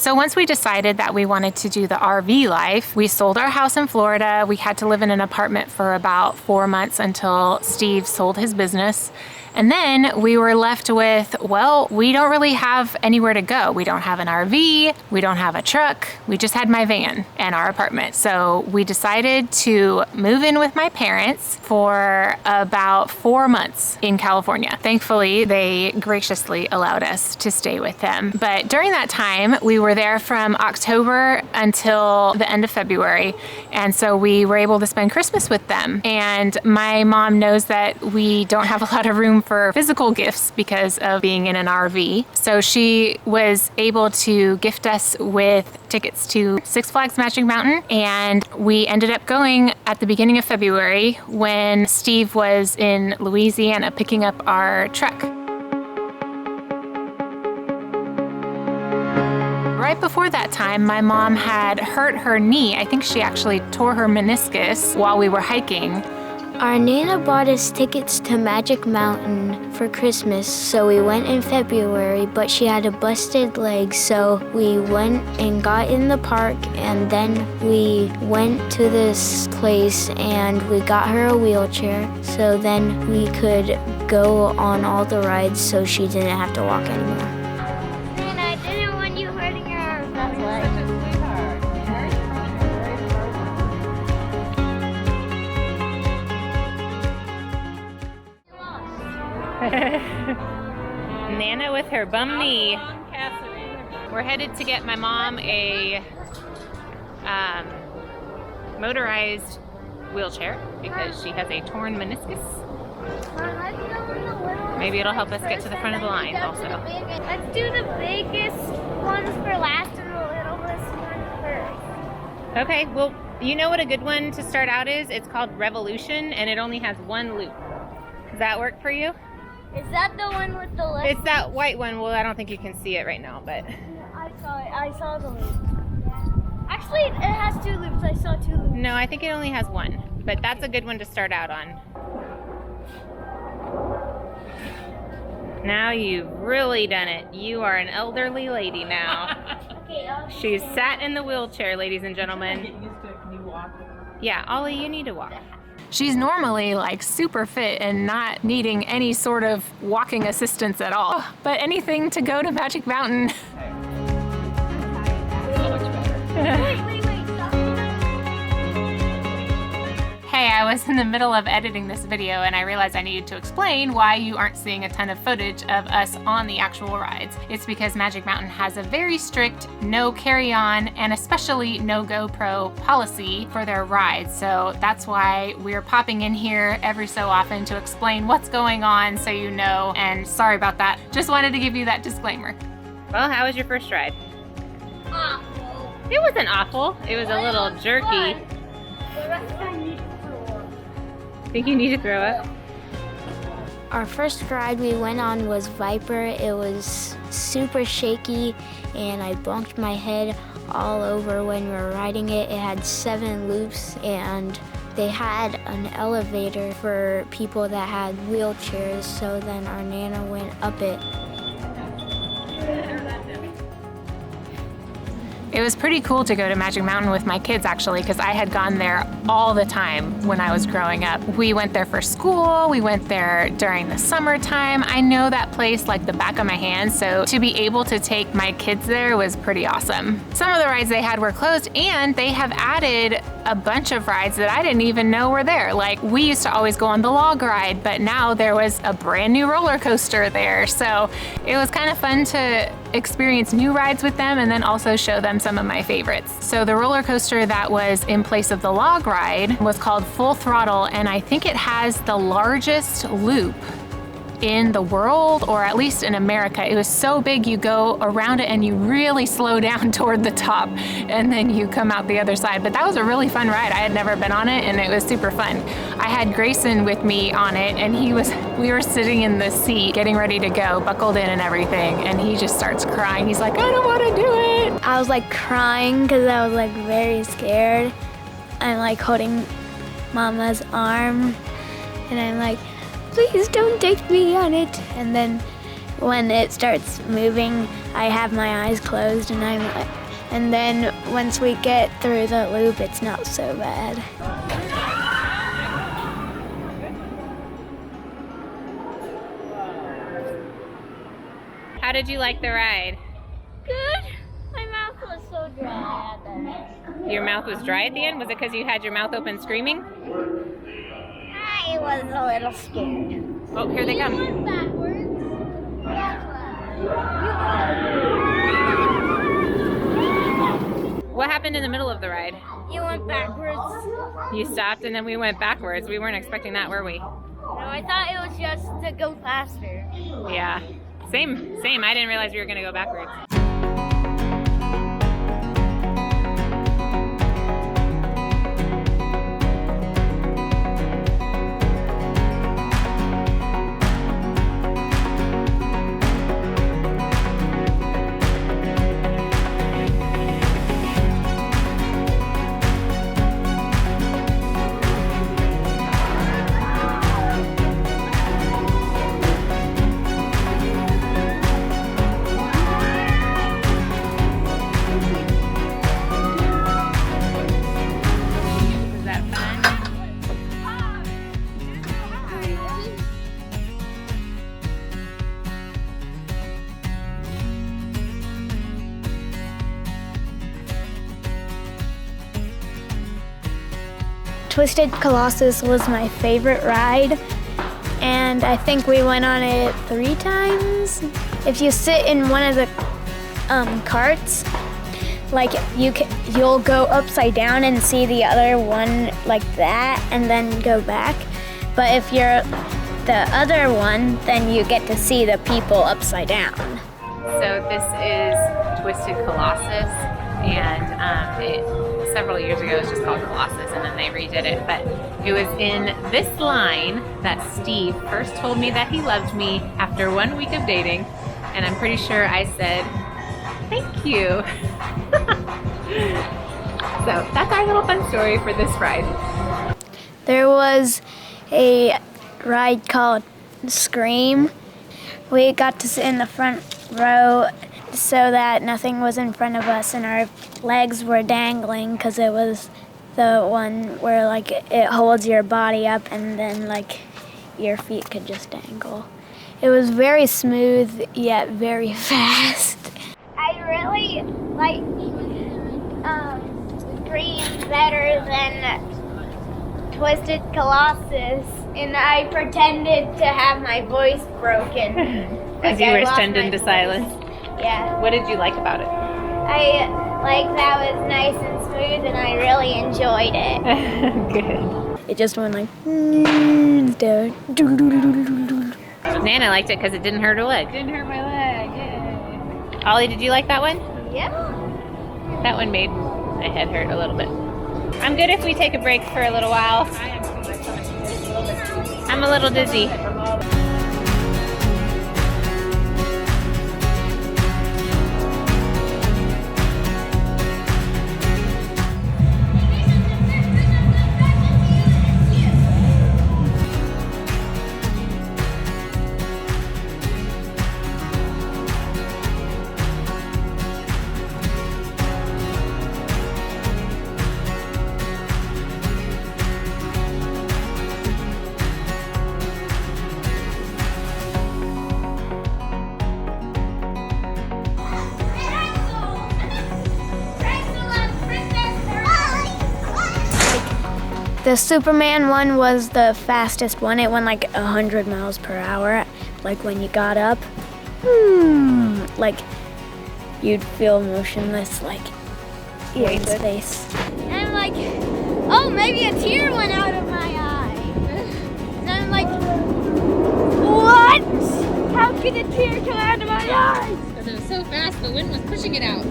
So once we decided that we wanted to do the RV life, we sold our house in Florida. We had to live in an apartment for about 4 months until Steve sold his business. And then we were left with, well, we don't really have anywhere to go. We don't have an RV, we don't have a truck, we just had my van and our apartment. So we decided to move in with my parents for about 4 months in California. Thankfully, they graciously allowed us to stay with them. But during that time, we were there from October until the end of February. And so we were able to spend Christmas with them. And my mom knows that we don't have a lot of room for physical gifts because of being in an RV. So she was able to gift us with tickets to Six Flags Magic Mountain. And we ended up going at the beginning of February when Steve was in Louisiana picking up our truck. Right before that time, my mom had hurt her knee. I think she actually tore her meniscus while we were hiking. Our Nana bought us tickets to Magic Mountain for Christmas, so we went in February, but she had a busted leg, so we went and got in the park, and then we went to this place and we got her a wheelchair, so then we could go on all the rides so she didn't have to walk anymore. And I didn't want you hurting her. That's why. Nana with her bum knee. We're headed to get my mom a motorized wheelchair because she has a torn meniscus. Maybe it'll help us get to the front of the line also. Let's do the biggest ones for last and the littlest one first. Okay, well, you know what a good one to start out is? It's called Revolution, and it only has one loop. Does that work for you? Is that the one with the left? It's that white one. Well, I don't think you can see it right now, but... I saw it. I saw the loop. Actually, it has 2 loops. I saw 2 loops. No, I think it only has one, but that's a good one to start out on. Now you've really done it. You are an elderly lady now. Okay, She's sat in the wheelchair, ladies and gentlemen. Can you walk? Yeah, Ollie, you need to walk. She's normally like super fit and not needing any sort of walking assistance at all. But anything to go to Magic Mountain. That looks better. wait, stop. Hey, I was in the middle of editing this video and I realized I needed to explain why you aren't seeing a ton of footage of us on the actual rides. It's because Magic Mountain has a very strict no carry-on and especially no GoPro policy for their rides. So that's why we're popping in here every so often to explain what's going on so you know, and sorry about that. Just wanted to give you that disclaimer. Well, how was your first ride? Awful. It wasn't awful. It was a little jerky. The rest I need to throw up. Think you need to throw up? Our first ride we went on was Viper. It was super shaky and I bumped my head all over when we were riding it. It had 7 loops and they had an elevator for people that had wheelchairs, so then our Nana went up it. It was pretty cool to go to Magic Mountain with my kids actually, because I had gone there all the time when I was growing up. We went there for school, we went there during the summertime. I know that place like the back of my hand, so to be able to take my kids there was pretty awesome. Some of the rides they had were closed, and they have added a bunch of rides that I didn't even know were there. Like, we used to always go on the log ride, but now there was a brand new roller coaster there. So it was kind of fun to experience new rides with them and then also show them some of my favorites. So the roller coaster that was in place of the log ride was called Full Throttle, and I think it has the largest loop in the world, or at least in America. It was so big, you go around it and you really slow down toward the top and then you come out the other side. But that was a really fun ride. I had never been on it and it was super fun. I had Grayson with me on it and we were sitting in the seat getting ready to go, buckled in and everything, and he just starts crying. He's like, I don't want to do it. I was like crying because I was like very scared. I'm like holding Mama's arm and I'm like, please don't take me on it. And then when it starts moving, I have my eyes closed and then once we get through the loop, it's not so bad. How did you like the ride? Good. My mouth was so dry at the end. Your mouth was dry at the end? Was it because you had your mouth open screaming? I was a little scared. Oh, here they come. Went backwards. What happened in the middle of the ride? You went backwards. You stopped and then we went backwards. We weren't expecting that, were we? No, I thought it was just to go faster. Yeah. Same. I didn't realize we were going to go backwards. Twisted Colossus was my favorite ride, and I think we went on it 3 times. If you sit in one of the carts, like you'll go upside down and see the other one like that, and then go back. But if you're the other one, then you get to see the people upside down. So this is Twisted Colossus, and several years ago it was just called Colossus, and then they redid it. But it was in this line that Steve first told me that he loved me after 1 week of dating, and I'm pretty sure I said, thank you. So that's our little fun story for this ride. There was a ride called Scream. We got to sit in the front row so that nothing was in front of us and our legs were dangling, because it was the one where like it holds your body up and then like your feet could just dangle. It was very smooth yet very fast. I really like Scream better than Twisted Colossus, and I pretended to have my voice broken. As you were stunned into silence. Yeah. What did you like about it? I like that was nice and smooth, and I really enjoyed it. Good. It just went like Nana liked it because it didn't hurt her leg. Didn't hurt my leg. Yay. Ollie, did you like that one? Yeah. That one made my head hurt a little bit. I'm good if we take a break for a little while. I'm a little dizzy. The Superman one was the fastest one. It went like 100 miles per hour. Like when you got up, like you'd feel motionless, like in space. And I'm like, oh, maybe a tear went out of my eye. And I'm like, what? How could a tear come out of my eyes? Because it was so fast, the wind was pushing it out.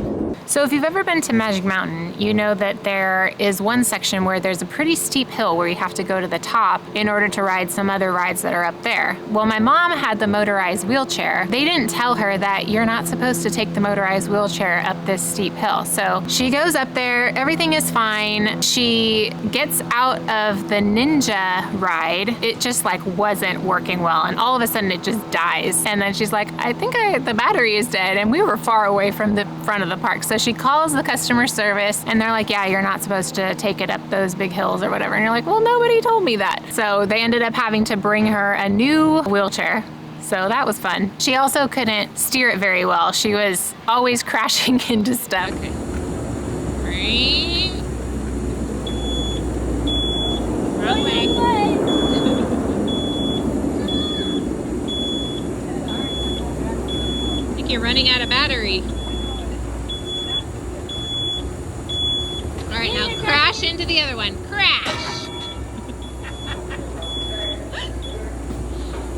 So if you've ever been to Magic Mountain, you know that there is one section where there's a pretty steep hill where you have to go to the top in order to ride some other rides that are up there. Well, my mom had the motorized wheelchair. They didn't tell her that you're not supposed to take the motorized wheelchair up this steep hill. So she goes up there, everything is fine. She gets out of the Ninja ride. It just like wasn't working well, and all of a sudden it just dies. And then she's like, I think the battery is dead, and we were far away from the front of the park. So she calls the customer service and they're like, yeah, you're not supposed to take it up those big hills or whatever. And you're like, well, nobody told me that. So they ended up having to bring her a new wheelchair. So that was fun. She also couldn't steer it very well. She was always crashing into stuff. Okay. Wrong way. I think you're running out of battery. All right, now crash into the other one. Crash!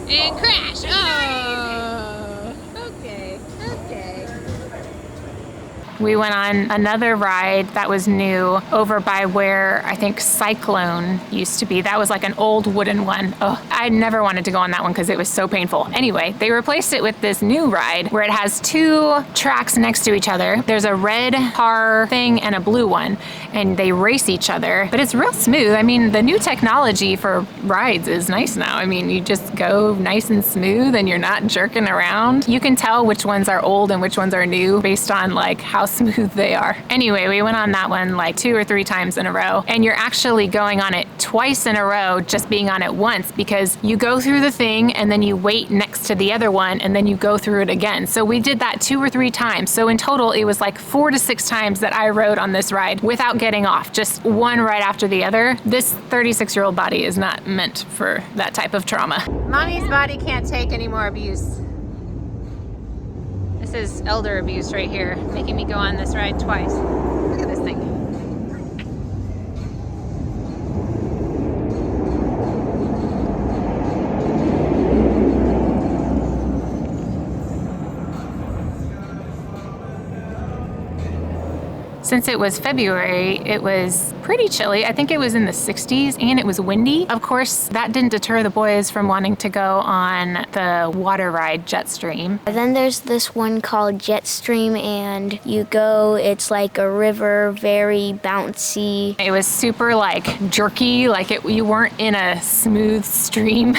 And crash! Oh! Okay, okay. We went on another ride that was new over by where I think Cyclone used to be. That was like an old wooden one. Oh, I never wanted to go on that one because it was so painful. Anyway, they replaced it with this new ride where it has two tracks next to each other. There's a red car thing and a blue one, and they race each other, but it's real smooth. I mean, the new technology for rides is nice now. I mean, you just go nice and smooth and you're not jerking around. You can tell which ones are old and which ones are new based on like how smooth they are. Anyway, we went on that one like 2 or 3 times in a row, and you're actually going on it twice in a row just being on it once, because you go through the thing and then you wait next to the other one and then you go through it again. So we did that 2 or 3 times. So in total, it was like 4 to 6 times that I rode on this ride without getting off, just one right after the other. This 36-year-old body is not meant for that type of trauma. Mommy's body can't take any more abuse. This is elder abuse right here, making me go on this ride twice. Look at this thing. Since it was February, it was pretty chilly. I think it was in the 60s and it was windy. Of course, that didn't deter the boys from wanting to go on the water ride Jetstream. Then there's this one called Jetstream, and you go, it's like a river, very bouncy. It was super like jerky, like you weren't in a smooth stream.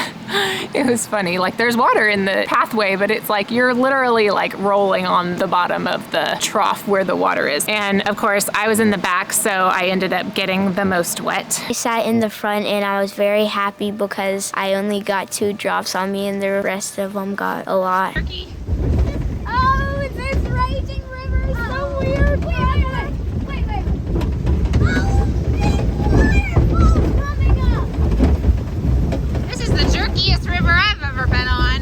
It was funny. Like there's water in the pathway, but it's like you're literally like rolling on the bottom of the trough where the water is. And of course, I was in the back, so I ended up getting the most wet. I sat in the front and I was very happy because I only got 2 drops on me and the rest of them got a lot. Turkey. Oh, this raging river is so weird. Wait. Oh, big waterfall coming up. This is the jerkiest river I've ever been on.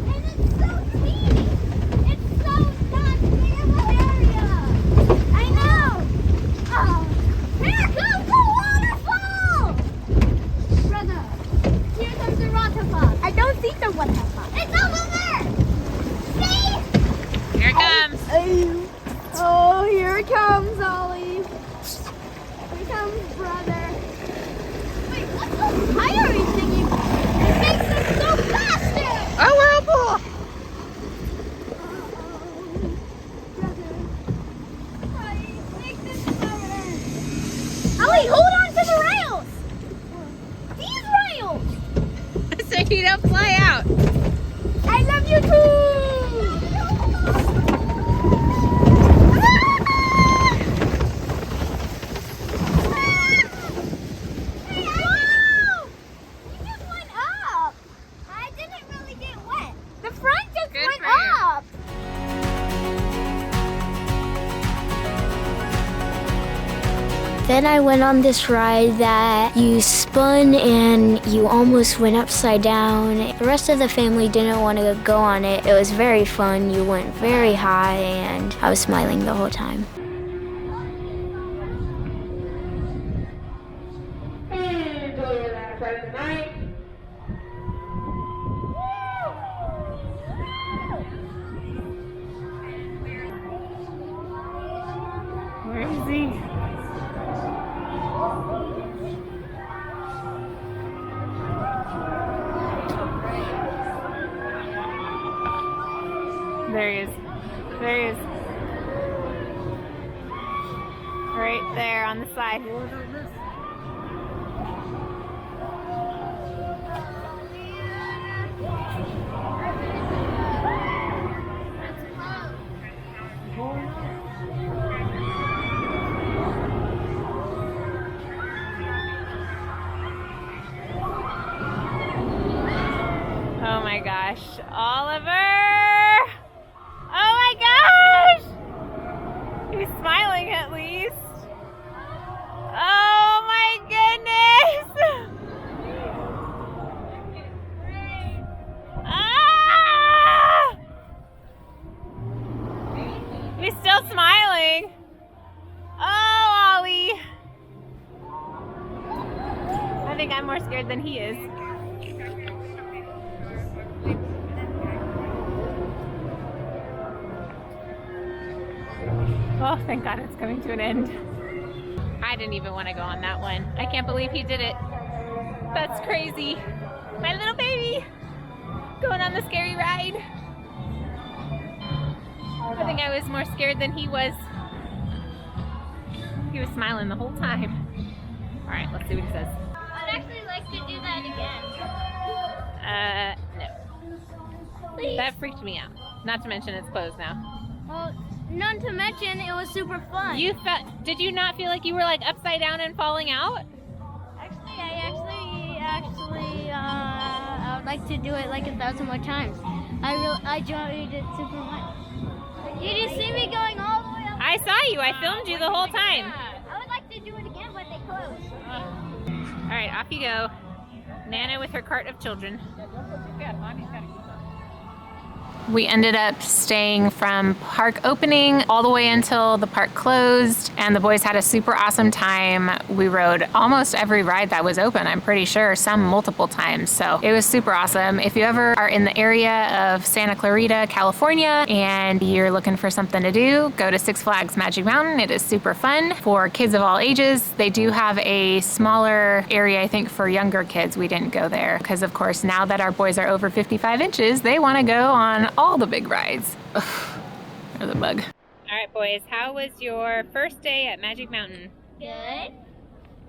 And it's so teeny. It's so not big of an area. I know. Oh, here comes the waterfall. Brother, here comes the waterfall. I don't see the waterfall. It's over there. See? Here it comes. Oh, here it comes, Ollie. Here comes brother. Wait, what's the fiery thingy? It makes us so faster. A whirlpool. Ollie, hold on to the rails. These rails. So you don't fly out. I love you too. Wow! You just went up. I didn't really get wet. The front just Good went for you. up. Then I went on this ride that you spun and you almost went upside down. The rest of the family didn't want to go on it. It was very fun. You went very high and I was smiling the whole time. There he is. There he is. Right there on the side. Oh my gosh, Oliver! Oh my gosh! He's smiling at least. Oh my goodness! Ah! He's still smiling. Oh, Ollie. I think I'm more scared than he is. Oh, thank God it's coming to an end. I didn't even want to go on that one. I can't believe he did it. That's crazy. My little baby going on the scary ride. I think I was more scared than he was. He was smiling the whole time. All right, let's see what he says. I'd actually like to do that again. No. Please. That freaked me out. Not to mention it's closed now. Well, none to mention, it was super fun. Did you not feel like you were like upside down and falling out? Actually, I would like to do it like 1,000 more times. I enjoyed it super much. You didn't see me going all the way up. I saw you. I filmed you the whole time. I would like to do it again, but they closed. All right, off you go. Nana with her cart of children. We ended up staying from park opening all the way until the park closed, and the boys had a super awesome time. We rode almost every ride that was open, I'm pretty sure, some multiple times. So it was super awesome. If you ever are in the area of Santa Clarita, California, and you're looking for something to do, go to Six Flags Magic Mountain. It is super fun for kids of all ages. They do have a smaller area, I think, for younger kids. We didn't go there because, of course, now that our boys are over 55 inches, they want to go on all the big rides. Ugh, they're the bug. All right, boys, how was your first day at Magic Mountain? Good.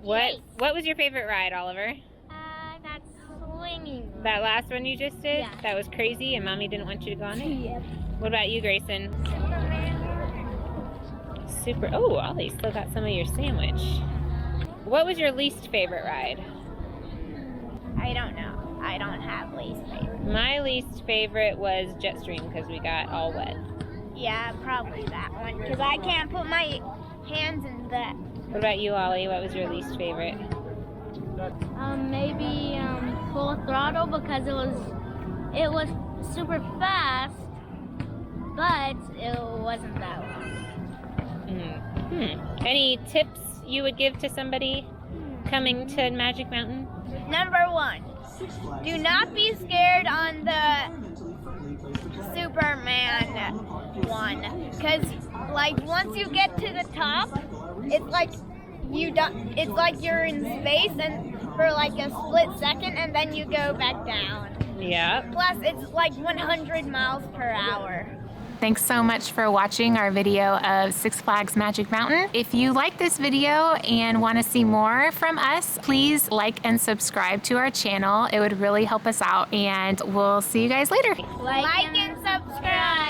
What was your favorite ride, Oliver? That swinging. That last one you just did? Yeah. That was crazy and Mommy didn't want you to go on it? Yep. What about you, Grayson? Super. Oh, Ollie still got some of your sandwich. What was your least favorite ride? I don't know. I don't have least favorite. My least favorite was Jetstream because we got all wet. Yeah, probably that one. Because I can't put my hands in that. What about you, Ollie? What was your least favorite? Maybe Full Throttle because it was super fast, but it wasn't that long. Any tips you would give to somebody coming to Magic Mountain? Number 1, do not be scared on the Superman one, because like once you get to the top, it's like it's like you're in space and for like a split second, and then you go back down. Yeah. Plus, it's like 100 miles per hour. Thanks so much for watching our video of Six Flags Magic Mountain. If you like this video and want to see more from us, please like and subscribe to our channel. It would really help us out, and we'll see you guys later. Like and subscribe.